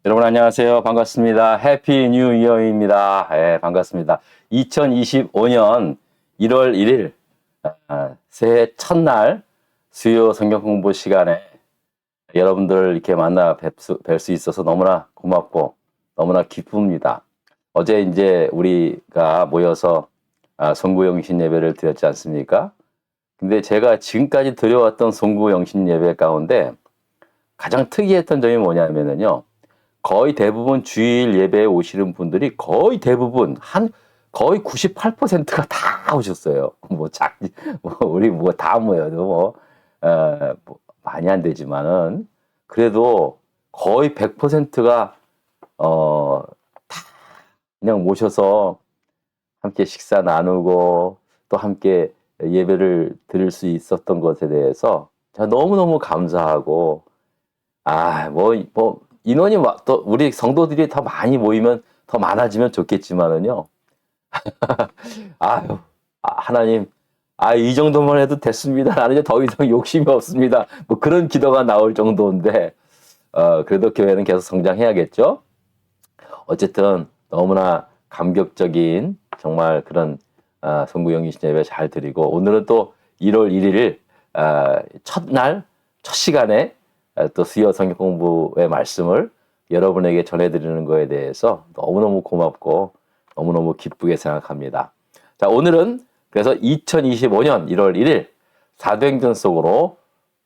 여러분 안녕하세요. 반갑습니다. 해피 뉴 이어입니다. 반갑습니다. 2025년 1월 1일 새해 첫날 수요 성경 공부 시간에 여러분들 이렇게 만나 뵐 수 있어서 너무나 고맙고 너무나 기쁩니다. 어제 이제 우리가 모여서 송구영신 예배를 드렸지 않습니까? 근데 제가 지금까지 드려왔던 송구영신 예배 가운데 가장 특이했던 점이 뭐냐면요. 거의 대부분 주일 예배에 오시는 분들이 거의 대부분 거의 98%가 다 오셨어요. 우리 다 모여도 뭐 많이 안 되지만은 그래도 거의 100%가 다 그냥 모셔서 함께 식사 나누고 또 함께 예배를 드릴 수 있었던 것에 대해서 제가 너무너무 감사하고 인원이 또 우리 성도들이 더 많이 모이면 더 많아지면 좋겠지만은요. 아유, 하나님, 이 정도만 해도 됐습니다. 나는 이제 더 이상 욕심이 없습니다. 뭐 그런 기도가 나올 정도인데, 그래도 교회는 계속 성장해야겠죠? 어쨌든 너무나 감격적인 정말 그런 송구영신 예배 잘 드리고, 오늘은 또 1월 1일 첫날, 첫 시간에 또 수요 성경 공부의 말씀을 여러분에게 전해드리는 거에 대해서 너무너무 고맙고 너무너무 기쁘게 생각합니다. 자, 오늘은 그래서 2025년 1월 1일 사도행전 속으로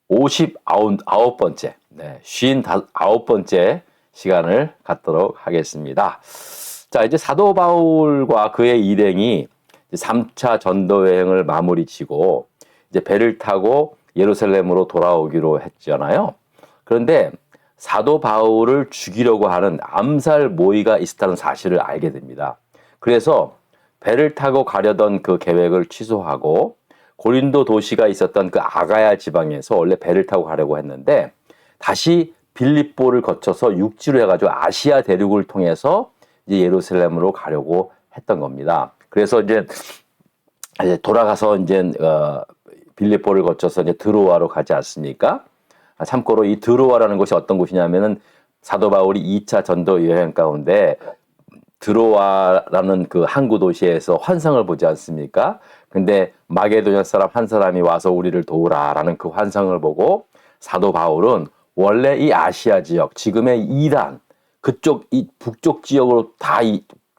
59번째, 59번째 시간을 갖도록 하겠습니다. 자, 이제 사도 바울과 그의 일행이 3차 전도 여행을 마무리 지고 이제 배를 타고 예루살렘으로 돌아오기로 했잖아요. 그런데 사도 바울을 죽이려고 하는 암살 모의가 있었다는 사실을 알게 됩니다. 그래서 배를 타고 가려던 그 계획을 취소하고 고린도 도시가 있었던 그 아가야 지방에서 원래 배를 타고 가려고 했는데 다시 빌립보를 거쳐서 육지로 해가지고 아시아 대륙을 통해서 이제 예루살렘으로 가려고 했던 겁니다. 그래서 이제 돌아가서 이제 빌립보를 거쳐서 이제 드로아로 가지 않습니까? 참고로 이 드로아라는 곳이 어떤 곳이냐면은 사도 바울이 2차 전도 여행 가운데 드로아라는 그 항구 도시에서 환상을 보지 않습니까? 근데 마게도냐 사람 한 사람이 와서 우리를 도우라라는 그 환상을 보고 사도 바울은 원래 이 아시아 지역, 지금의 이란 그쪽 이 북쪽 지역으로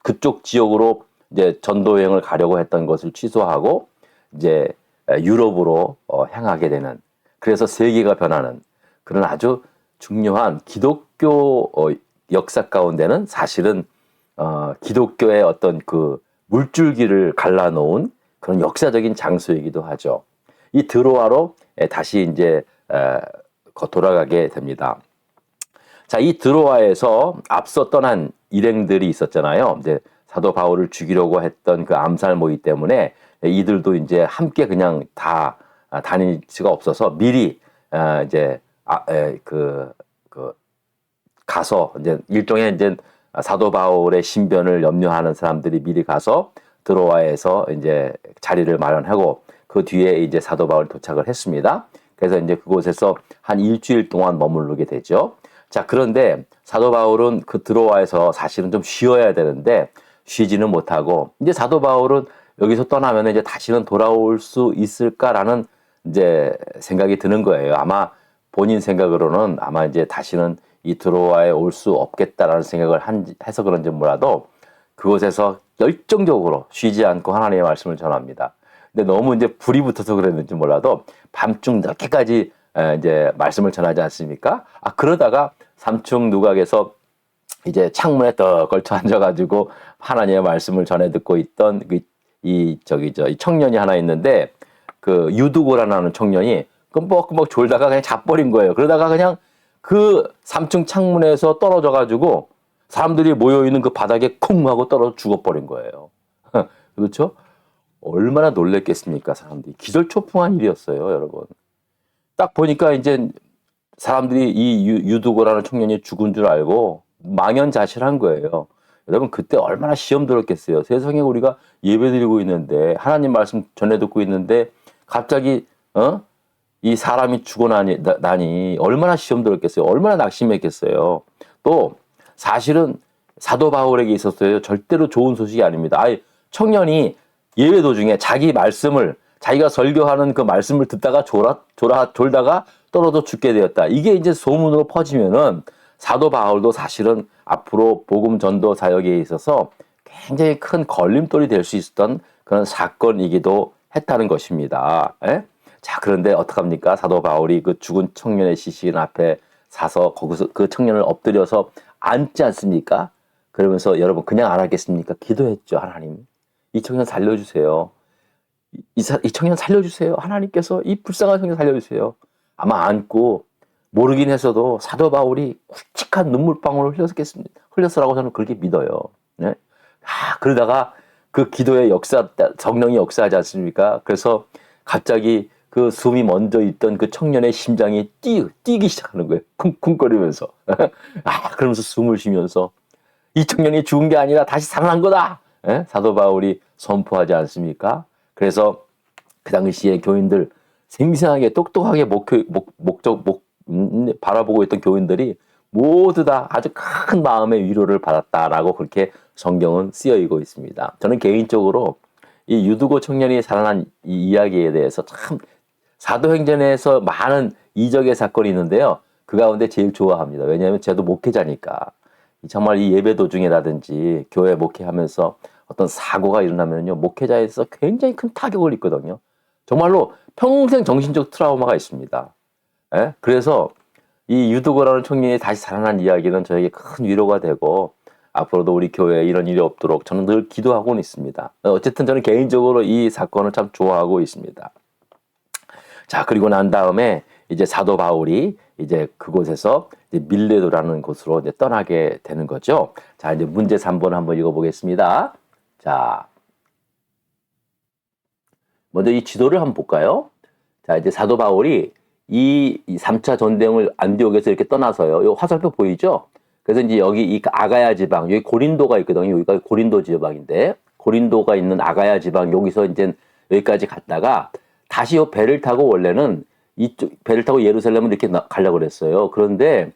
그쪽 지역으로 이제 전도 여행을 가려고 했던 것을 취소하고 이제 유럽으로 향하게 되는, 그래서 세계가 변하는 그런 아주 중요한 기독교 역사 가운데는 사실은 기독교의 어떤 그 물줄기를 갈라놓은 그런 역사적인 장소이기도 하죠. 이 드로아로 다시 이제 돌아가게 됩니다. 자, 이 드로아에서 앞서 떠난 일행들이 있었잖아요. 이제 사도 바울을 죽이려고 했던 그 암살 모의 때문에 이들도 이제 함께 그냥 다 다닐 수가 없어서 미리 이제 가서 이제 일종의 이제 사도 바울의 신변을 염려하는 사람들이 미리 가서 드로아에서 이제 자리를 마련하고 그 뒤에 이제 사도 바울이 도착을 했습니다. 그래서 이제 그곳에서 한 일주일 동안 머무르게 되죠. 자, 그런데 사도 바울은 그 드로아에서 사실은 좀 쉬어야 되는데 쉬지는 못하고 이제 사도 바울은 여기서 떠나면 이제 다시는 돌아올 수 있을까라는 이제 생각이 드는 거예요. 아마 본인 생각으로는 아마 이제 다시는 이 드로아에 올 수 없겠다라는 생각을 해서 그런지 몰라도 그곳에서 열정적으로 쉬지 않고 하나님의 말씀을 전합니다. 근데 너무 이제 불이 붙어서 그랬는지 몰라도 밤중 늦게까지 이제 말씀을 전하지 않습니까? 그러다가 삼층 누각에서 이제 창문에 떡 걸쳐 앉아가지고 하나님의 말씀을 전해 듣고 있던 이 청년이 하나 있는데 그 유두고라는 청년이 끔뻑끔뻑 졸다가 그냥 자버린 거예요. 그러다가 그냥 그 3층 창문에서 떨어져가지고 사람들이 모여있는 그 바닥에 쿵 하고 떨어져 죽어버린 거예요. 그렇죠? 얼마나 놀랬겠습니까, 사람들이. 기절초풍한 일이었어요, 여러분. 딱 보니까 이제 사람들이 이 유두고라는 청년이 죽은 줄 알고 망연자실한 거예요. 여러분, 그때 얼마나 시험 들었겠어요. 세상에 우리가 예배드리고 있는데 하나님 말씀 전해 듣고 있는데 갑자기 이 사람이 죽어나니 얼마나 시험 들었겠어요. 얼마나 낙심했겠어요. 또 사실은 사도 바울에게 있어서요 절대로 좋은 소식이 아닙니다. 아예 청년이 예외 도중에 자기 말씀을 자기가 설교하는 그 말씀을 듣다가 졸다가 떨어져 죽게 되었다. 이게 이제 소문으로 퍼지면은 사도 바울도 사실은 앞으로 복음 전도 사역에 있어서 굉장히 큰 걸림돌이 될 수 있었던 그런 사건이기도 했다는 것입니다. 예? 자, 그런데 어떡합니까? 사도 바울이 그 죽은 청년의 시신 앞에 사서 거기서 그 청년을 엎드려서 앉지 않습니까? 그러면서 여러분 그냥 안 하겠습니까? 기도했죠. 하나님, 이 청년 살려주세요. 이 청년 살려주세요. 하나님께서 이 불쌍한 청년 살려주세요. 아마 안고 모르긴 했어도 사도 바울이 굵직한 눈물방울을 흘렸으라고 저는 그렇게 믿어요. 네? 그러다가 그 기도의 성령이 역사하지 않습니까? 그래서 갑자기 그 숨이 먼저 있던 그 청년의 심장이 뛰기 시작하는 거예요. 쿵쿵거리면서. 그러면서 숨을 쉬면서 이 청년이 죽은 게 아니라 다시 살아난 거다. 사도 바울이 선포하지 않습니까? 그래서 그 당시에 교인들 생생하게 똑똑하게 바라보고 있던 교인들이 모두 다 아주 큰 마음의 위로를 받았다라고 그렇게 성경은 쓰여있고 있습니다. 저는 개인적으로 이 유두고 청년이 살아난 이 이야기에 대해서 참 사도행전에서 많은 이적의 사건이 있는데요. 그 가운데 제일 좋아합니다. 왜냐하면 저도 목회자니까. 정말 이 예배 도중이라든지 교회 목회하면서 어떤 사고가 일어나면요. 목회자에서 굉장히 큰 타격을 입거든요. 정말로 평생 정신적 트라우마가 있습니다. 그래서 이 유두고라는 청년이 다시 살아난 이야기는 저에게 큰 위로가 되고 앞으로도 우리 교회에 이런 일이 없도록 저는 늘 기도하고는 있습니다. 어쨌든 저는 개인적으로 이 사건을 참 좋아하고 있습니다. 자, 그리고 난 다음에 이제 사도 바울이 이제 그곳에서 이제 밀레도라는 곳으로 이제 떠나게 되는 거죠. 자, 이제 문제 3번 한번 읽어보겠습니다. 자, 먼저 이 지도를 한번 볼까요? 자, 이제 사도 바울이 이 3차 전쟁을 안디옥에서 이렇게 떠나서요. 이 화살표 보이죠? 그래서 이제 여기 이 아가야 지방, 여기 고린도가 있거든요. 여기가 고린도 지방인데, 고린도가 있는 아가야 지방, 여기서 이제 여기까지 갔다가 다시 요 배를 타고 원래는 이쪽 배를 타고 예루살렘을 이렇게 가려고 그랬어요. 그런데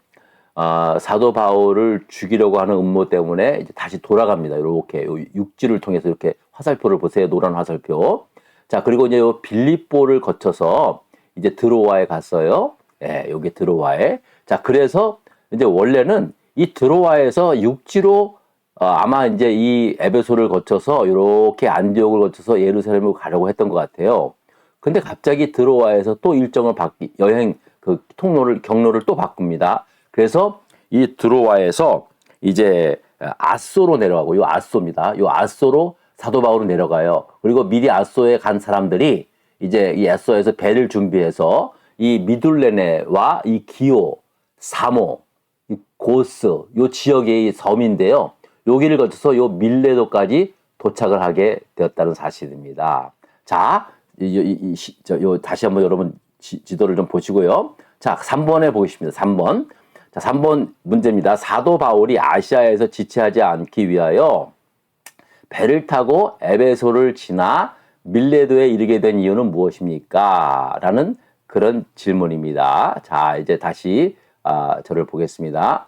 사도 바울을 죽이려고 하는 음모 때문에 이제 다시 돌아갑니다. 이렇게 육지를 통해서 이렇게 화살표를 보세요. 노란 화살표. 자, 그리고 이제 요 빌립보를 거쳐서 이제 드로아에 갔어요. 예, 여기 드로아에. 자, 그래서 이제 원래는 이 드로아에서 육지로 아마 이제 이 에베소를 거쳐서 이렇게 안디옥을 거쳐서 예루살렘으로 가려고 했던 것 같아요. 근데 갑자기 드로아에서 또 일정을 여행 그 경로를 또 바꿉니다. 그래서 이 드로아에서 이제 아소로 내려가고, 요 아소입니다. 요 아소로 사도 바울은 내려가요. 그리고 미리 아소에 간 사람들이 이제 이 아소에서 배를 준비해서 이 미둘레네와 이 기오, 사모, 이 고스, 요 지역의 섬인데요. 여기를 거쳐서 요 밀레도까지 도착을 하게 되었다는 사실입니다. 자, 다시 한번 여러분 지도를 좀 보시고요. 자, 3번에 보겠습니다. 3번. 자, 3번 문제입니다. 사도 바울이 아시아에서 지체하지 않기 위하여 배를 타고 에베소를 지나 밀레도에 이르게 된 이유는 무엇입니까? 라는 그런 질문입니다. 자, 이제 다시 저를 보겠습니다.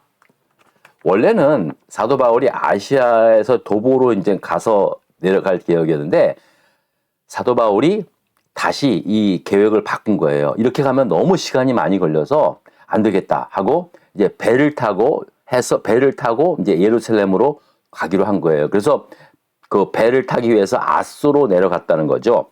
원래는 사도 바울이 아시아에서 도보로 이제 가서 내려갈 계획이었는데 사도 바울이 다시 이 계획을 바꾼 거예요. 이렇게 가면 너무 시간이 많이 걸려서 안 되겠다 하고 이제 배를 타고 이제 예루살렘으로 가기로 한 거예요. 그래서 그 배를 타기 위해서 아소로 내려갔다는 거죠.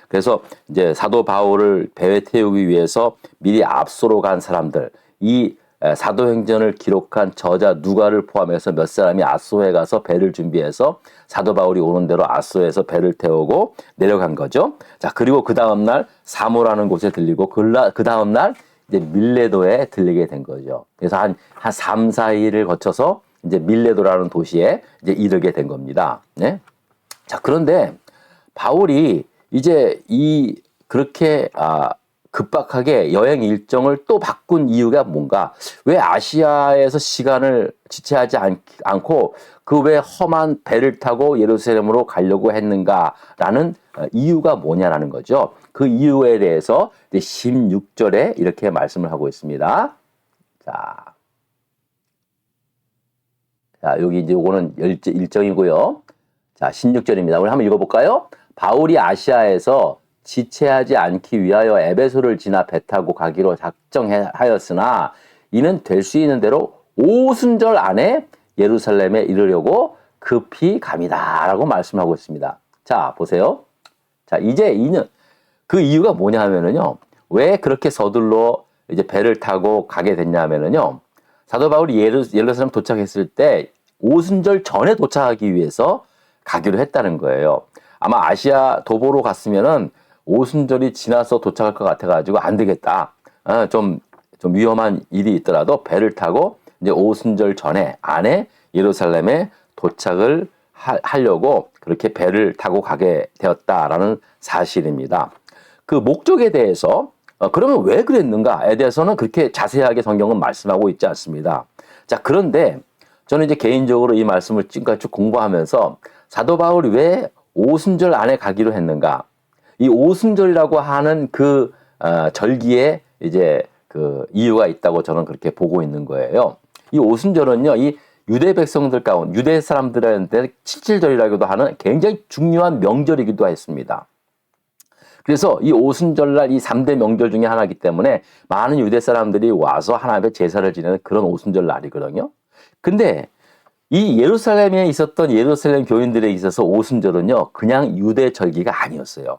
그래서 이제 사도 바울을 배에 태우기 위해서 미리 앞서로 간 사람들, 이 사도행전을 기록한 저자 누가를 포함해서 몇 사람이 아소에 가서 배를 준비해서 사도 바울이 오는 대로 아소에서 배를 태우고 내려간 거죠. 자, 그리고 그 다음날 사모라는 곳에 들리고 그 다음날 이제 밀레도에 들리게 된 거죠. 그래서 한 3, 4일을 거쳐서 이제 밀레도라는 도시에 이제 이르게 된 겁니다. 네? 자, 그런데 바울이 이제 그렇게 급박하게 여행 일정을 또 바꾼 이유가 뭔가? 왜 아시아에서 시간을 지체하지 않고 그 왜 험한 배를 타고 예루살렘으로 가려고 했는가라는 이유가 뭐냐라는 거죠. 그 이유에 대해서 16절에 이렇게 말씀을 하고 있습니다. 자, 자, 여기 이제 요거는 일정이고요. 자, 16절입니다. 우리 한번 읽어볼까요? 바울이 아시아에서 지체하지 않기 위하여 에베소를 지나 배 타고 가기로 작정하였으나 이는 될 수 있는 대로 오순절 안에 예루살렘에 이르려고 급히 감이다 라고 말씀하고 있습니다. 자, 보세요. 자, 이제 이는 그 이유가 뭐냐 하면은요. 왜 그렇게 서둘러 이제 배를 타고 가게 됐냐면은요. 사도 바울이 예루살렘 도착했을 때 오순절 전에 도착하기 위해서 가기로 했다는 거예요. 아마 아시아 도보로 갔으면은 오순절이 지나서 도착할 것 같아가지고 안 되겠다. 좀 위험한 일이 있더라도 배를 타고 이제 오순절 전에 안에 예루살렘에 도착을 하려고 그렇게 배를 타고 가게 되었다라는 사실입니다. 그 목적에 대해서 그러면 왜 그랬는가에 대해서는 그렇게 자세하게 성경은 말씀하고 있지 않습니다. 자, 그런데 저는 이제 개인적으로 이 말씀을 지금까지 쭉 공부하면서 사도 바울이 왜 오순절 안에 가기로 했는가? 이 오순절이라고 하는 그 절기에 이제 그 이유가 있다고 저는 그렇게 보고 있는 거예요. 이 오순절은요, 이 유대 백성들 가운데 유대 사람들한테 칠칠절이라고도 하는 굉장히 중요한 명절이기도 했습니다. 그래서 이 오순절날 이 3대 명절 중에 하나이기 때문에 많은 유대 사람들이 와서 하나님의 제사를 지내는 그런 오순절 날이거든요. 근데 이 예루살렘에 있었던 예루살렘 교인들에 있어서 오순절은요, 그냥 유대 절기가 아니었어요.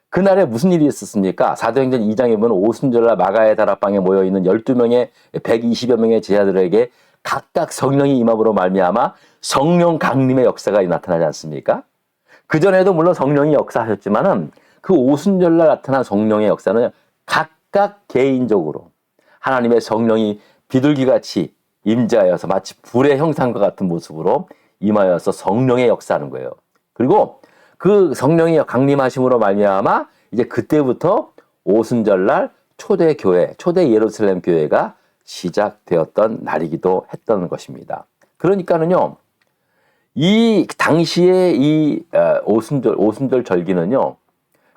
그날에 무슨 일이 있었습니까? 사도행전 2장에 보면 오순절날 마가의 다락방에 모여있는 12명의 120여 명의 제자들에게 각각 성령이 임함으로 말미암아 성령 강림의 역사가 나타나지 않습니까? 그전에도 물론 성령이 역사하셨지만은 그 오순절날 나타난 성령의 역사는 각각 개인적으로 하나님의 성령이 비둘기같이 임재하여서 마치 불의 형상과 같은 모습으로 임하여서 성령의 역사하는 거예요. 그리고 그 성령이 강림하심으로 말미암아 이제 그때부터 오순절날 초대 교회, 초대 예루살렘 교회가 시작되었던 날이기도 했던 것입니다. 그러니까는요, 이 당시에 이 오순절 절기는요,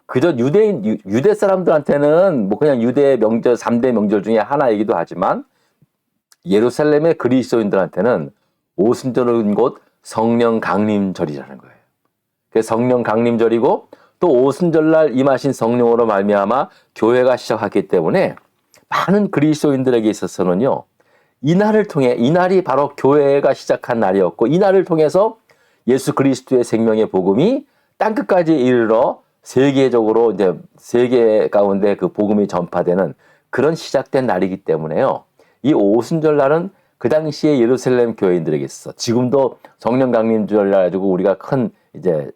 그저 유대 사람들한테는 뭐 그냥 유대 명절, 3대 명절 중에 하나이기도 하지만 예루살렘의 그리스도인들한테는 오순절은 곧 성령 강림절이라는 거예요. 그래서 성령 강림절이고 또 오순절날 임하신 성령으로 말미암아 교회가 시작했기 때문에 많은 그리스도인들에게 있어서는요, 이날이 바로 교회가 시작한 날이었고 이 날을 통해서 예수 그리스도의 생명의 복음이 땅끝까지 이르러 세계적으로 이제 세계 가운데 그 복음이 전파되는 그런 시작된 날이기 때문에요. 이 오순절 날은 그 당시에 예루살렘 교인들에게 있어 지금도 성령 강림절 날 가지고 우리가 큰 이제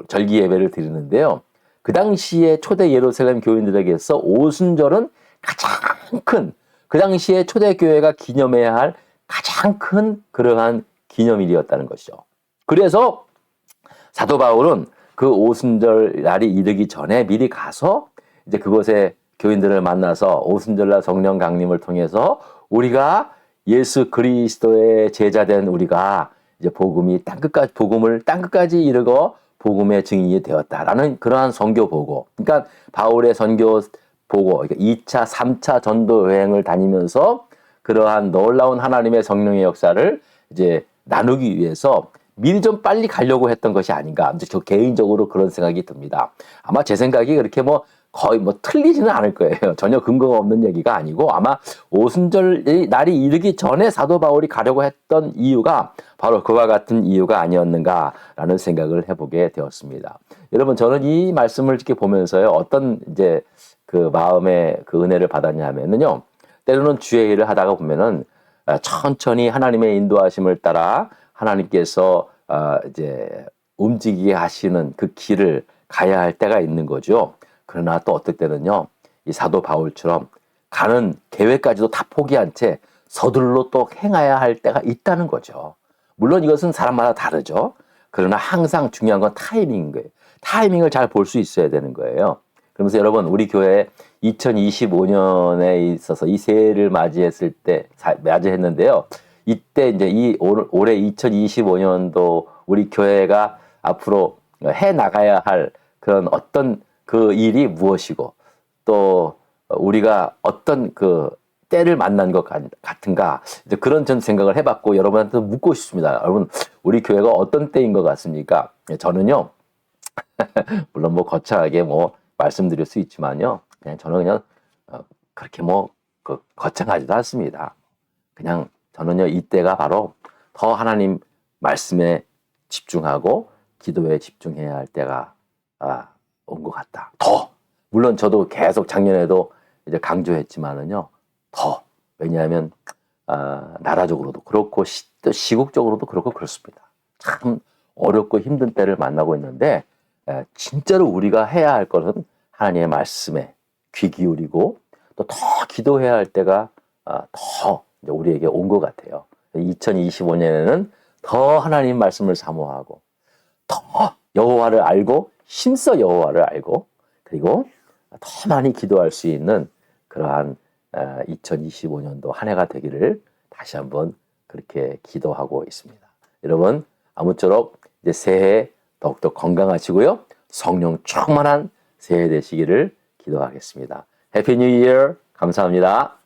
절기 예배를 드리는데요. 그 당시에 초대 예루살렘 교인들에게서 오순절은 가장 큰 그 당시에 초대교회가 기념해야 할 가장 큰 그러한 기념일이었다는 것이죠. 그래서 사도 바울은 그 오순절 날이 이르기 전에 미리 가서 이제 그곳에 교인들을 만나서 오순절날 성령 강림을 통해서 우리가 예수 그리스도의 제자된 우리가 이제 복음을 땅끝까지 이르고 복음의 증인이 되었다라는 그러한 선교 보고, 그러니까 바울의 선교 보고, 그러니까 2차, 3차 전도 여행을 다니면서 그러한 놀라운 하나님의 성령의 역사를 이제 나누기 위해서 미리 좀 빨리 가려고 했던 것이 아닌가. 이제 저 개인적으로 그런 생각이 듭니다. 아마 제 생각이 그렇게 뭐 거의 뭐 틀리지는 않을 거예요. 전혀 근거가 없는 얘기가 아니고 아마 오순절 날이 이르기 전에 사도 바울이 가려고 했던 이유가 바로 그와 같은 이유가 아니었는가라는 생각을 해보게 되었습니다. 여러분, 저는 이 말씀을 이렇게 보면서요, 어떤 이제 그 마음의 그 은혜를 받았냐 하면은요, 때로는 주의 일을 하다가 보면은 천천히 하나님의 인도하심을 따라 하나님께서 이제 움직이게 하시는 그 길을 가야 할 때가 있는 거죠. 그러나 또 어떨 때는요, 이 사도 바울처럼 가는 계획까지도 다 포기한 채 서둘러 또 행해야 할 때가 있다는 거죠. 물론 이것은 사람마다 다르죠. 그러나 항상 중요한 건 타이밍인 거예요. 타이밍을 잘 볼 수 있어야 되는 거예요. 그러면서 여러분, 우리 교회 2025년에 있어서 이 새해를 맞이했는데요. 이때 이제 올해 2025년도 우리 교회가 앞으로 해 나가야 할 그런 어떤 그 일이 무엇이고 또 우리가 어떤 그 때를 만난 것 같은가? 이제 그런 전 생각을 해봤고 여러분한테 묻고 싶습니다. 여러분, 우리 교회가 어떤 때인 것 같습니까? 저는요, 물론 뭐 거창하게 뭐 말씀드릴 수 있지만요, 저는 그냥 그렇게 뭐 거창하지도 않습니다. 그냥 저는요, 이때가 바로 더 하나님 말씀에 집중하고 기도에 집중해야 할 때가 온 것 같다. 더 물론 저도 계속 작년에도 이제 강조했지만은요, 더 왜냐하면 나라적으로도 그렇고 또 시국적으로도 그렇고 그렇습니다. 참 어렵고 힘든 때를 만나고 있는데 진짜로 우리가 해야 할 것은 하나님의 말씀에 귀 기울이고 또 더 기도해야 할 때가 더 우리에게 온 것 같아요. 2025년에는 더 하나님 말씀을 사모하고 더 여호와를 알고 힘써 여호와를 알고 그리고 더 많이 기도할 수 있는 그러한 2025년도 한 해가 되기를 다시 한번 그렇게 기도하고 있습니다. 여러분 아무쪼록 이제 새해 더욱더 건강하시고요. 성령 충만한 새해 되시기를 기도하겠습니다. 해피 뉴 이어 감사합니다.